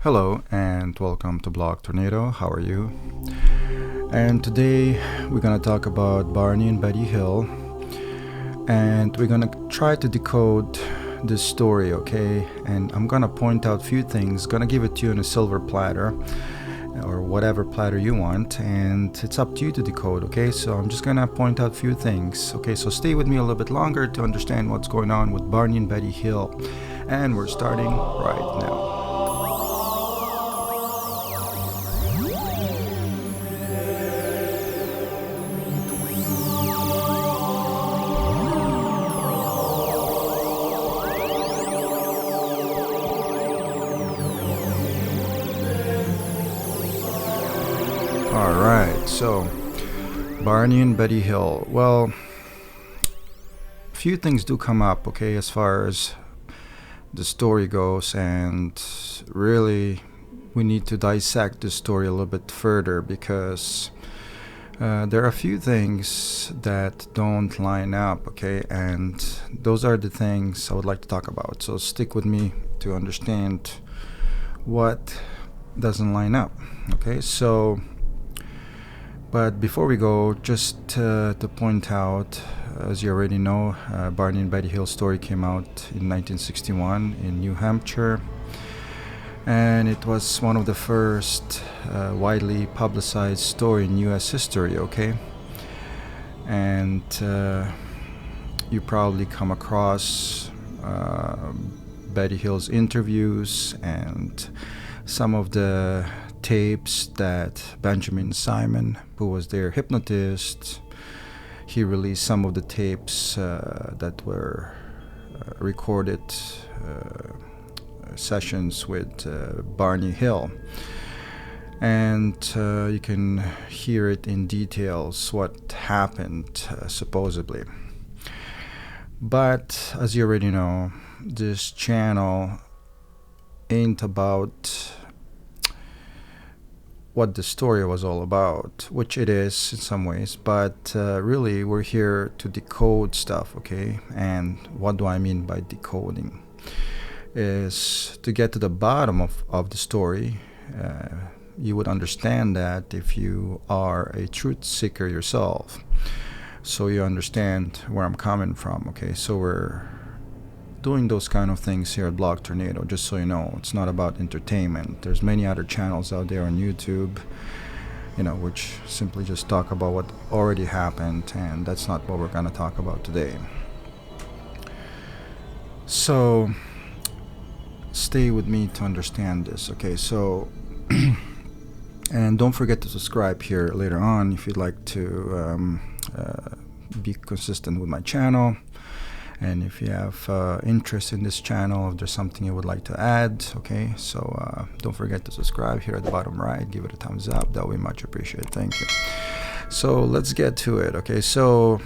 Hello and welcome to Blog Tornado. How are you? And today we're gonna talk about Barney and Betty Hill, and we're gonna try to decode this story, okay? And I'm gonna point out a few things, gonna give it to you in a silver platter or whatever platter you want, and it's up to you to decode, okay? So I'm just gonna point out a few things, okay? So stay with me a little bit longer to understand what's going on with Barney and Betty Hill, and we're starting right now. Alright, so Barney and Betty Hill. Well, a few things do come up, okay, as far as the story goes, and really we need to dissect the story a little bit further because there are a few things that don't line up, okay, and those are the things I would like to talk about. So stick with me to understand what doesn't line up, okay? So but before we go, just to point out, as you already know, Barney and Betty Hill story came out in 1961 in New Hampshire, and it was one of the first widely publicized story in U.S. history, okay? And you probably come across Betty Hill's interviews and some of the tapes that Benjamin Simon, who was their hypnotist, he released some of the tapes that were recorded sessions with Barney Hill, and you can hear it in details what happened supposedly. But as you already know, this channel ain't about what the story was all about, which it is in some ways, but really we're here to decode stuff, okay? And what do I mean by decoding? Is to get to the bottom of the story. You would understand that if you are a truth seeker yourself, so you understand where I'm coming from, okay? So we're doing those kind of things here at Blog Tornado, just so you know. It's not about entertainment. There's many other channels out there on YouTube, which simply just talk about what already happened, and that's not what we're going to talk about today. So stay with me to understand this, okay? So and don't forget to subscribe here later on if you'd like to be consistent with my channel. And if you have interest in this channel, if there's something you would like to add, okay, so don't forget to subscribe here at the bottom right. Give it a thumbs up. That would be much appreciated. Thank you. So let's get to it, okay? So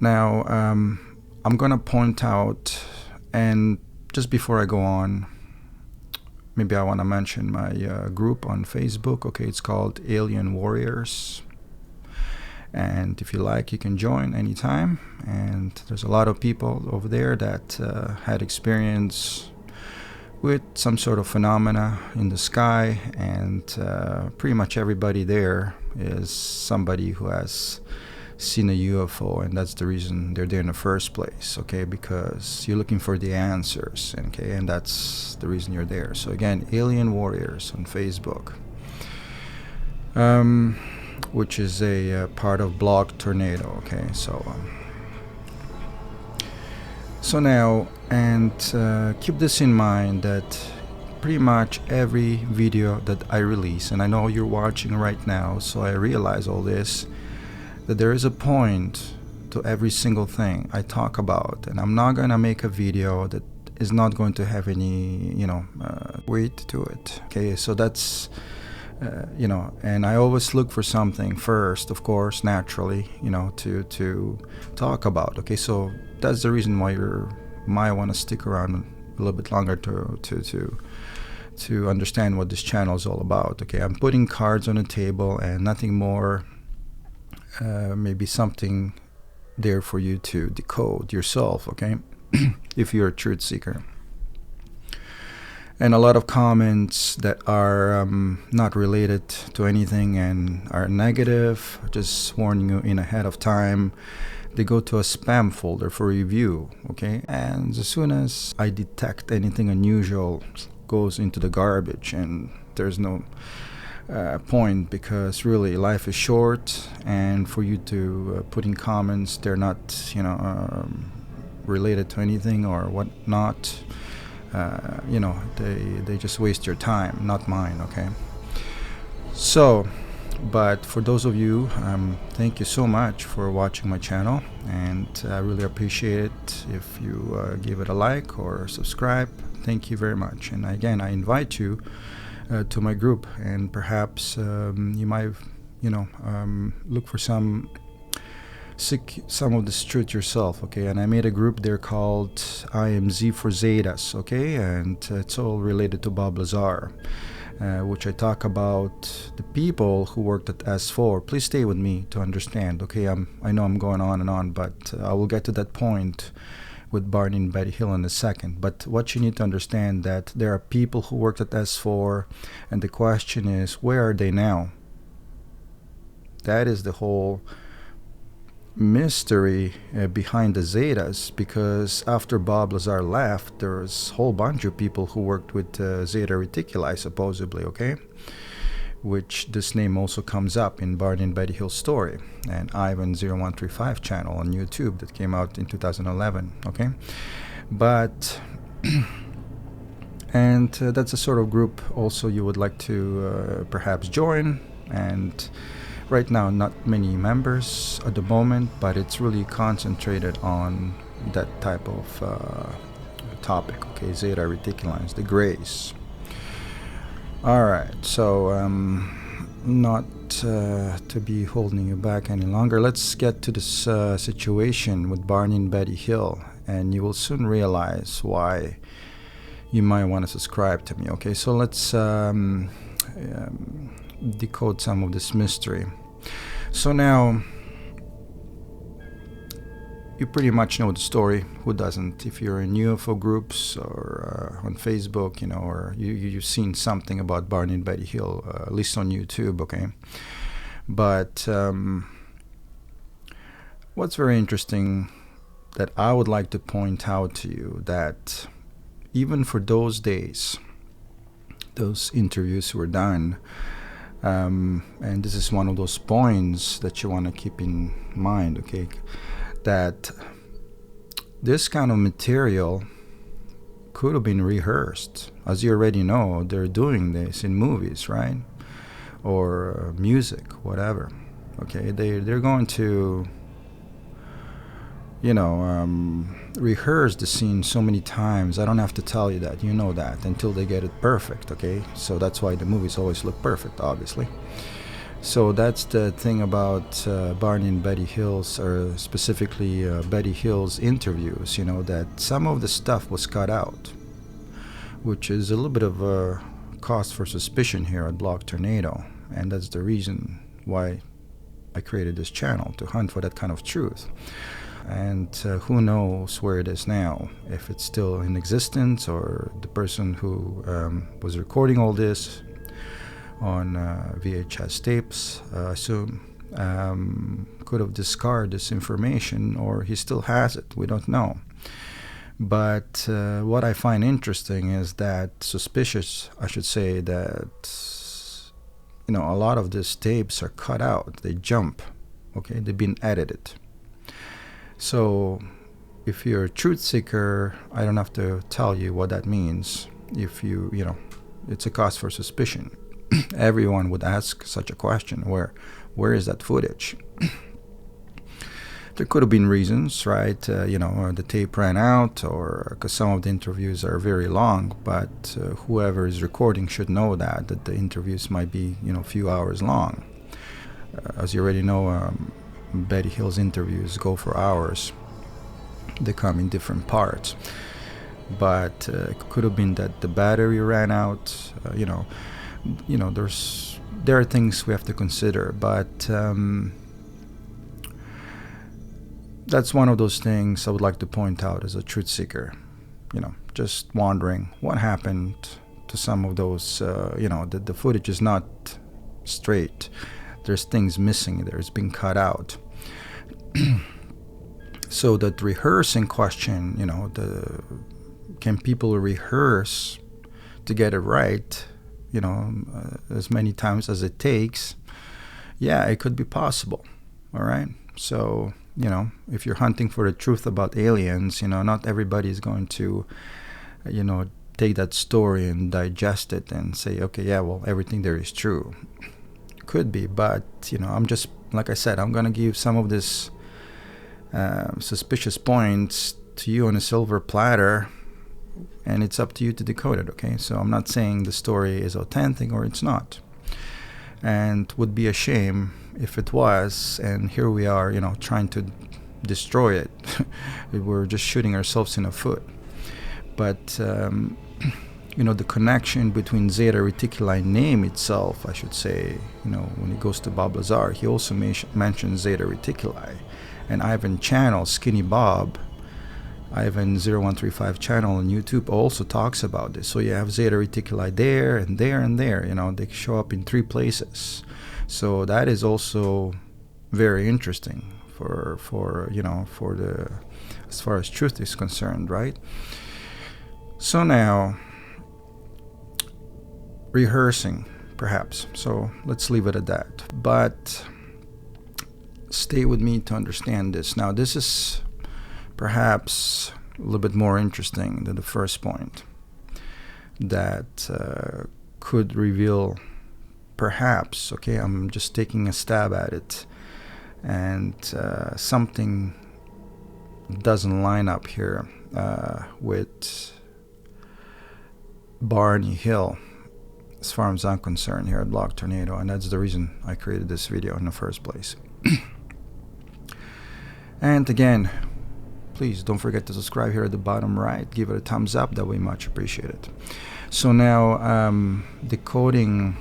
now I'm going to point out, and just before I go on, maybe I want to mention my group on Facebook, okay? It's called Alien Warriors. And if you like, you can join anytime. And there's a lot of people over there that had experience with some sort of phenomena in the sky. And pretty much everybody there is somebody who has seen a UFO. And that's the reason they're there in the first place, okay? Because you're looking for the answers, okay? And that's the reason you're there. So again, Alien Warriors on Facebook. Which is a part of Blog Tornado, okay? So now, and keep this in mind that pretty much every video that I release, and I know you're watching right now, so I realize all this, that there is a point to every single thing I talk about, and I'm not gonna make a video that is not going to have any, weight to it, okay? So that's and I always look for something first, of course, naturally, to talk about, okay? So that's the reason why you might want to stick around a little bit longer to understand what this channel is all about, okay? I'm putting cards on the table and nothing more, maybe something there for you to decode yourself, okay? If you're a truth seeker. and a lot of comments that are not related to anything and are negative. Just warning you in ahead of time. They go to a spam folder for review, okay? And as soon as I detect anything unusual, goes into the garbage, and there's no point, because really life is short, and for you to put in comments, they're not, related to anything or whatnot. They just waste your time, not mine, okay? So, but for those of you, thank you so much for watching my channel, and I really appreciate it if you give it a like or subscribe. Thank you very much. And again, I invite you to my group, and perhaps you might, look for seek some of this truth yourself, okay? And I made a group there called I am Z for Zetas, okay? And it's all related to Bob Lazar, which I talk about the people who worked at S4. Please stay with me to understand, okay? I know I'm going on and on, but I will get to that point with Barney and Betty Hill in a second. But what you need to understand, that there are people who worked at S4, and the question is, where are they now? That is the whole mystery behind the Zetas, because after Bob Lazar left, there's a whole bunch of people who worked with Zeta Reticuli, supposedly, okay? Which this name also comes up in Barney and Betty Hill's story, and Ivan0135 channel on YouTube that came out in 2011, okay? But and that's a sort of group also you would like to perhaps join. And right now, not many members at the moment, but it's really concentrated on that type of topic, okay? Zeta Reticuli, the grace. Alright, so not to be holding you back any longer, let's get to this situation with Barney and Betty Hill, and you will soon realize why you might want to subscribe to me, okay? So let's decode some of this mystery. So now, you pretty much know the story. Who doesn't? If you're in UFO groups or on Facebook, or you've seen something about Barney and Betty Hill, at least on YouTube, okay? But what's very interesting that I would like to point out to you, that even for those days, those interviews were done, and this is one of those points that you want to keep in mind, okay? That this kind of material could have been rehearsed. As you already know, they're doing this in movies, right? Or music, whatever. Okay, they're going to, rehearse the scene so many times. I don't have to tell you that, you know that, until they get it perfect, okay? So that's why the movies always look perfect, obviously. So that's the thing about Barney and Betty Hill's, or specifically Betty Hill's interviews, that some of the stuff was cut out, which is a little bit of a cause for suspicion here at Block Tornado, and that's the reason why I created this channel, to hunt for that kind of truth. And who knows where it is now, if it's still in existence, or the person who was recording all this on VHS tapes, I assume, could have discarded this information, or he still has it. We don't know. But what I find interesting is that, suspicious, I should say, that a lot of these tapes are cut out. They jump, okay? They've been edited. So if you're a truth seeker, I don't have to tell you what that means. If it's a cause for suspicion. Everyone would ask such a question. Where is that footage? There could have been reasons, right? The tape ran out, or because some of the interviews are very long, but whoever is recording should know that the interviews might be, a few hours long. As you already know, Betty Hill's interviews go for hours. They come in different parts. But it could have been that the battery ran out, there are things we have to consider, but that's one of those things I would like to point out as a truth seeker. Just wondering what happened to some of those, the footage is not straight. There's things missing there. It's been cut out. So that rehearsing question, can people rehearse to get it right, as many times as it takes? Yeah, it could be possible. All right. So, if you're hunting for the truth about aliens, not everybody is going to, take that story and digest it and say, okay, yeah, well, everything there is true. Could be, but, I'm just, like I said, I'm going to give some of this suspicious points to you on a silver platter, and it's up to you to decode it, okay? So I'm not saying the story is authentic or it's not. And would be a shame if it was, and here we are, trying to destroy it. We're just shooting ourselves in the foot. But, the connection between Zeta Reticuli name itself, I should say, when he goes to Bob Lazar, he also mentions Zeta Reticuli. And Ivan channel, Skinny Bob, Ivan 0135 channel on YouTube also talks about this. So you have Zeta Reticuli there and there and there. They show up in 3 places. So that is also very interesting for the, as far as truth is concerned, right? So now, rehearsing, perhaps. So let's leave it at that. But stay with me to understand this. Now, this is perhaps a little bit more interesting than the first point that could reveal, perhaps, okay, I'm just taking a stab at it, and something doesn't line up here with Barney Hill, as far as I'm concerned, here at Block Tornado, and that's the reason I created this video in the first place. And again, please don't forget to subscribe here at the bottom right. Give it a thumbs up. That way, much appreciated. So now, decoding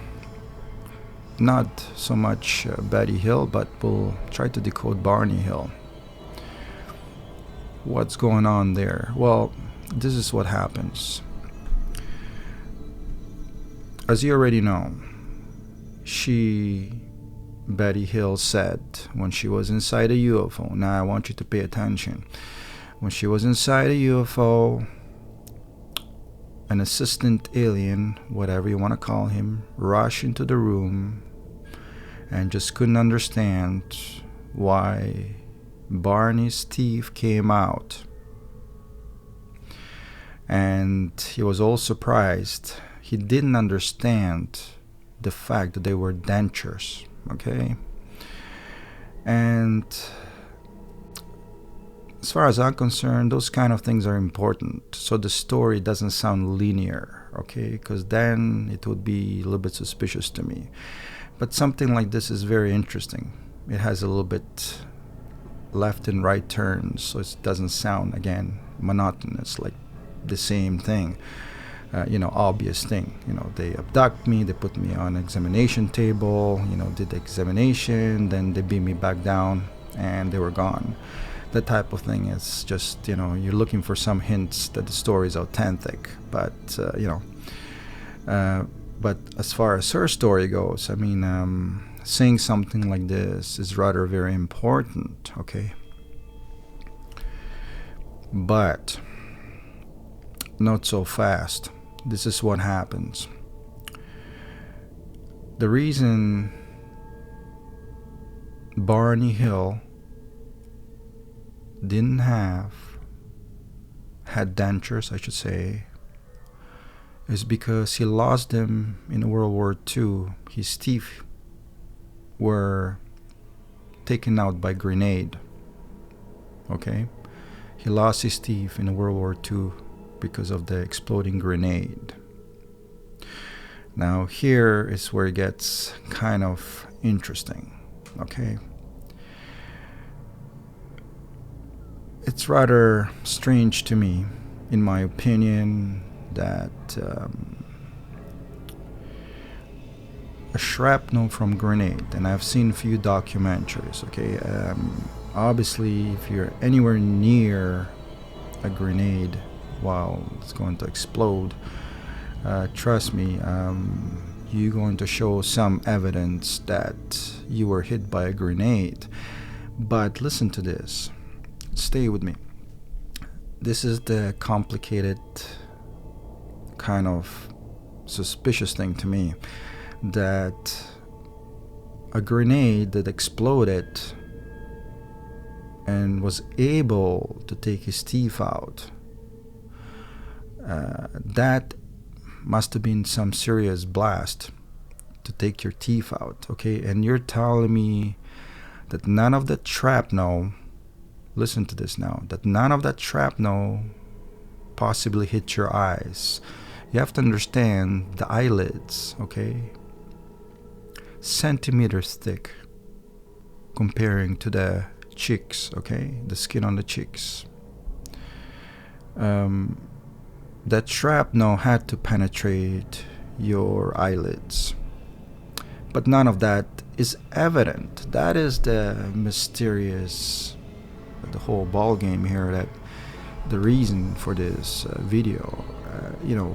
not so much Betty Hill, but we'll try to decode Barney Hill. What's going on there? Well, this is what happens. As you already know, Betty Hill said when she was inside a UFO, now I want you to pay attention. When she was inside a UFO, an assistant alien, whatever you want to call him, rushed into the room and just couldn't understand why Barney's teeth came out. And he was all surprised. He didn't understand the fact that they were dentures, okay? And as far as I'm concerned, those kind of things are important, so the story doesn't sound linear, okay? Because then it would be a little bit suspicious to me. But something like this is very interesting. It has a little bit left and right turns, so it doesn't sound, again, monotonous, like the same thing. Obvious thing. They abduct me, they put me on examination table, did the examination, then they beat me back down, and they were gone. That type of thing is just, you're looking for some hints that the story is authentic. But, but as far as her story goes, I mean, saying something like this is rather very important, okay? But not so fast. This is what happens. The reason Barney Hill had dentures, I should say, is because he lost them in World War II. His teeth were taken out by grenade. Okay? He lost his teeth in World War II because of the exploding grenade. Now here is where it gets kind of interesting, okay? It's rather strange to me, in my opinion, that a shrapnel from grenade, and I've seen a few documentaries, okay? Obviously, if you're anywhere near a grenade while it's going to explode, trust me, you're going to show some evidence that you were hit by a grenade. But listen to this. Stay with me. This is the complicated, kind of suspicious thing to me, that a grenade that exploded and was able to take his teeth out, that must have been some serious blast to take your teeth out, okay? And you're telling me that none of that shrapnel, listen to this now, that none of that shrapnel possibly hit your eyes. You have to understand the eyelids, okay? Centimeters thick comparing to the cheeks, okay? The skin on the cheeks. That shrapnel had to penetrate your eyelids. But none of that is evident. That is the mysterious, the whole ball game here, that the reason for this video.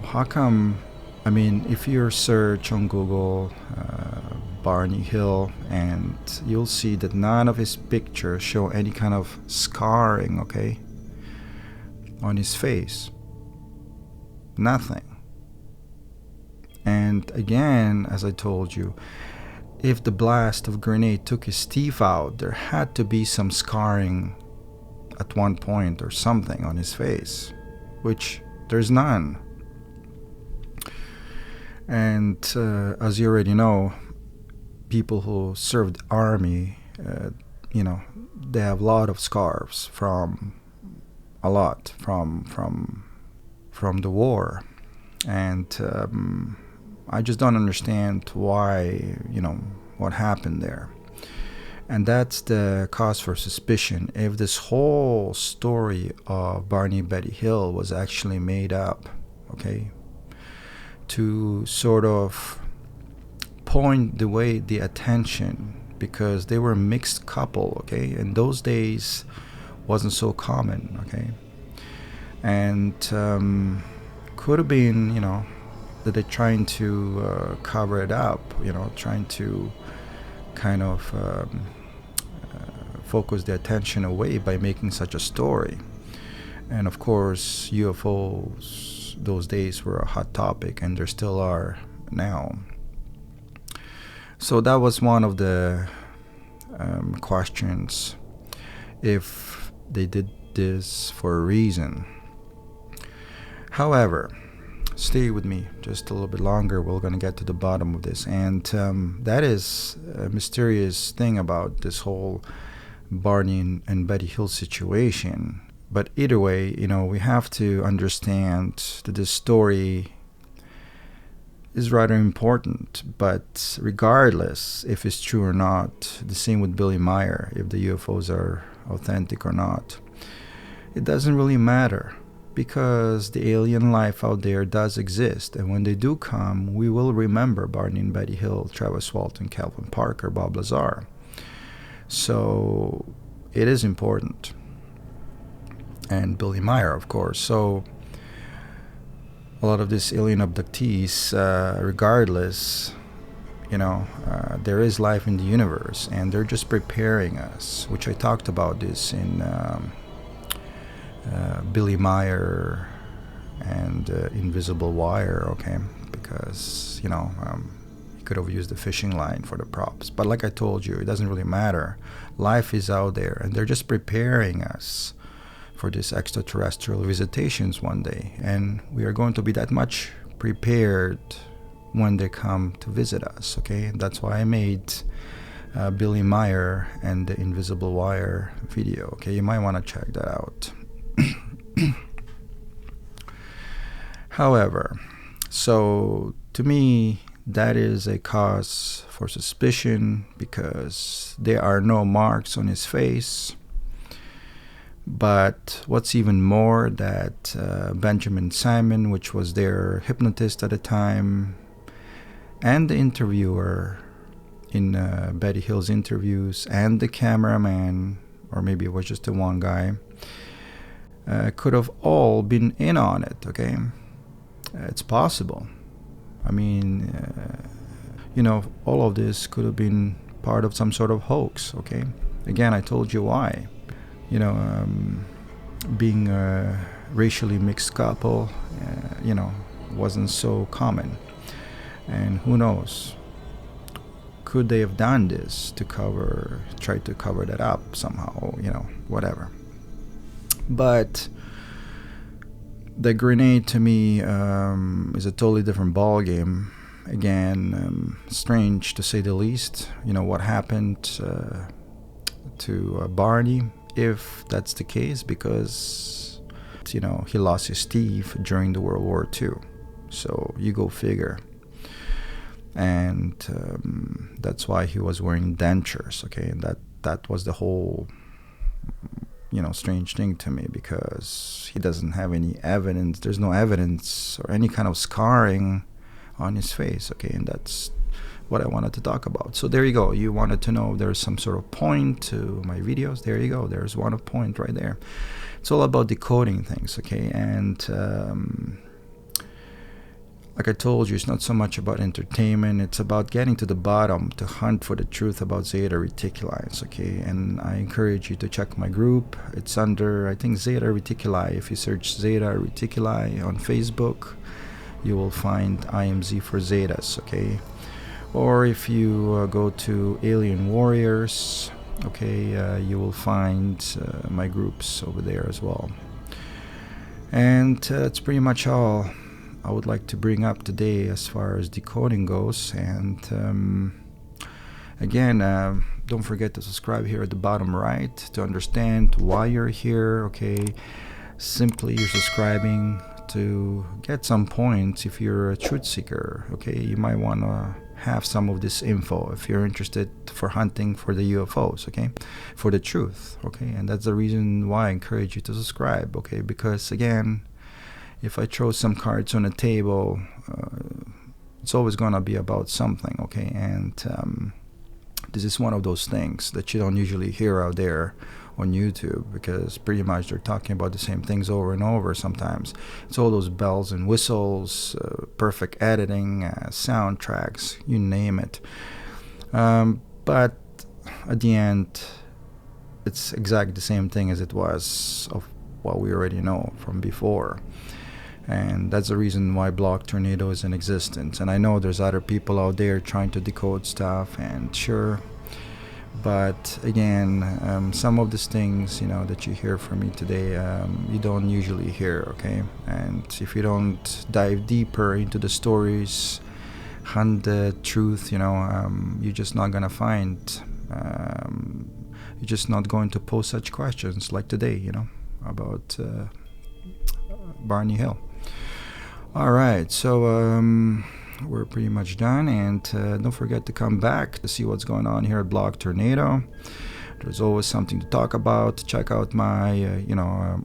How come, I mean, if you search on Google Barney Hill, and you'll see that none of his pictures show any kind of scarring, okay, on his face. Nothing. And again, as I told you, if the blast of grenade took his teeth out, there had to be some scarring at one point or something on his face, which there's none. And as you already know, people who served army, they have a lot of scars from the war. And I just don't understand why, what happened there. And that's the cause for suspicion. If this whole story of Barney and Betty Hill was actually made up, okay, to sort of point the attention, because they were a mixed couple, okay, and those days wasn't so common, okay, and could have been, that they're trying to cover it up, trying to kind of focus the attention away by making such a story. And of course, UFOs those days were a hot topic, and there still are now. So that was one of the questions, if they did this for a reason. However, stay with me just a little bit longer. We're going to get to the bottom of this. And that is a mysterious thing about this whole Barney and Betty Hill situation. But either way, we have to understand that this story is rather important. But regardless if it's true or not, the same with Billy Meyer, if the UFOs are authentic or not, it doesn't really matter, because the alien life out there does exist. And when they do come, we will remember Barney and Betty Hill, Travis Walton, Calvin Parker, Bob Lazar. So it is important. And Billy Meyer, of course. So a lot of these alien abductees, regardless, there is life in the universe, and they're just preparing us, which I talked about this in Billy Meyer and Invisible Wire, okay, because he could have used the fishing line for the props. But like I told you, it doesn't really matter. Life is out there, and they're just preparing us for these extraterrestrial visitations one day, and we are going to be that much prepared when they come to visit us, okay? And that's why I made Billy Meyer and the Invisible Wire video, okay? You might want to check that out. However, so to me, that is a cause for suspicion, because there are no marks on his face. But what's even more, that Benjamin Simon, which was their hypnotist at the time, and the interviewer in Betty Hill's interviews, and the cameraman, or maybe it was just the one guy, could have all been in on it, okay? It's possible. I mean, all of this could have been part of some sort of hoax, okay? Again, I told you why. Being a racially mixed couple, wasn't so common. And who knows? Could they have done this to try to cover that up somehow, whatever. But the grenade to me is a totally different ball game. Again, strange to say the least. What happened to Barney, if that's the case, because he lost his teeth during the World War II. So you go figure. And that's why he was wearing dentures, okay? And that was the whole strange thing to me, because he doesn't have any evidence. There's no evidence or any kind of scarring on his face, okay? And that's what I wanted to talk about. So there you go. You wanted to know there's some sort of point to my videos. There you go. There's one point right there. It's all about decoding things, okay? And like I told you, it's not so much about entertainment. It's about getting to the bottom, to hunt for the truth about Zeta Reticuli, okay? And I encourage you to check my group. It's under, I think, Zeta Reticuli. If you search Zeta Reticuli on Facebook, you will find IMZ for Zetas, okay? Or if you go to Alien Warriors, okay, you will find my groups over there as well. And that's pretty much all I would like to bring up today as far as decoding goes. And again, don't forget to subscribe here at the bottom right to understand why you're here, okay? Simply you're subscribing to get some points. If you're a truth seeker, okay, you might want to have some of this info if you're interested for hunting for the UFOs, okay, for the truth, okay? And that's the reason why I encourage you to subscribe, okay? Because again, if I throw some cards on the table, it's always going to be about something, okay? And this is one of those things that you don't usually hear out there on YouTube, because pretty much they're talking about the same things over and over sometimes. It's all those bells and whistles, perfect editing, soundtracks, you name it. But at the end, it's exactly the same thing as it was of what we already know from before. And that's the reason why Block Tornado is in existence. And I know there's other people out there trying to decode stuff, and sure, but again, some of these things, that you hear from me today, you don't usually hear, okay? And if you don't dive deeper into the stories, hunt the truth, you're just not gonna find, you're just not going to pose such questions like today, about Barney Hill. All right, so we're pretty much done, and don't forget to come back to see what's going on here at Block Tornado. There's always something to talk about. Check out my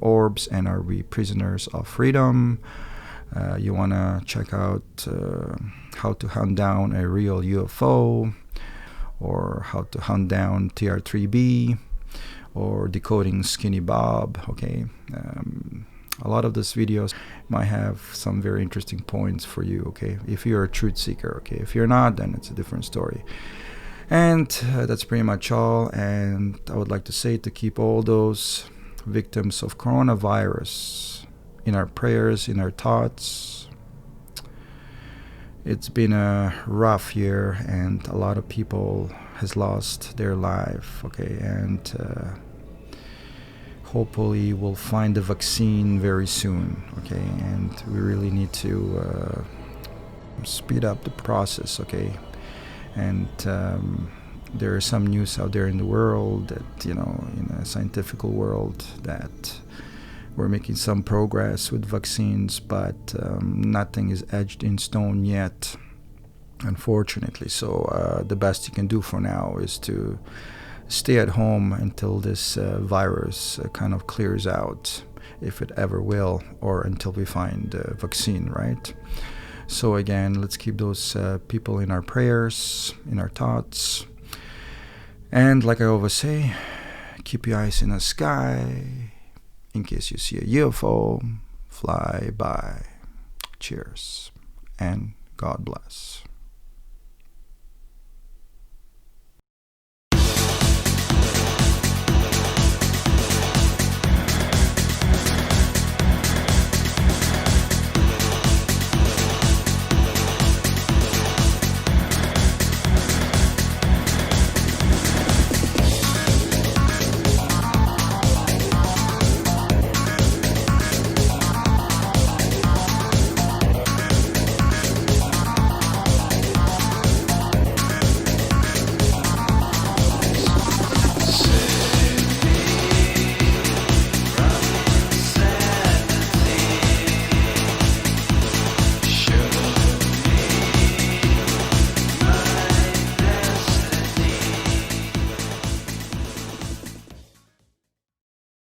orbs and are we prisoners of freedom. You want to check out how to hunt down a real UFO, or how to hunt down TR3B, or decoding Skinny Bob, okay? A lot of these videos might have some very interesting points for you, okay? If you're a truth seeker, okay? If you're not, then it's a different story. And that's pretty much all. And I would like to say to keep all those victims of coronavirus in our prayers, in our thoughts. It's been a rough year, and a lot of people has lost their life, okay? And hopefully we'll find the vaccine very soon, okay? And we really need to speed up the process, okay? And there is some news out there in the world that, in a scientific world, that we're making some progress with vaccines, but nothing is etched in stone yet, unfortunately. So the best you can do for now is to stay at home until this virus kind of clears out, if it ever will, or until we find a vaccine, right? So again, let's keep those people in our prayers, in our thoughts. And like I always say, keep your eyes in the sky in case you see a UFO fly by. Cheers and God. God bless.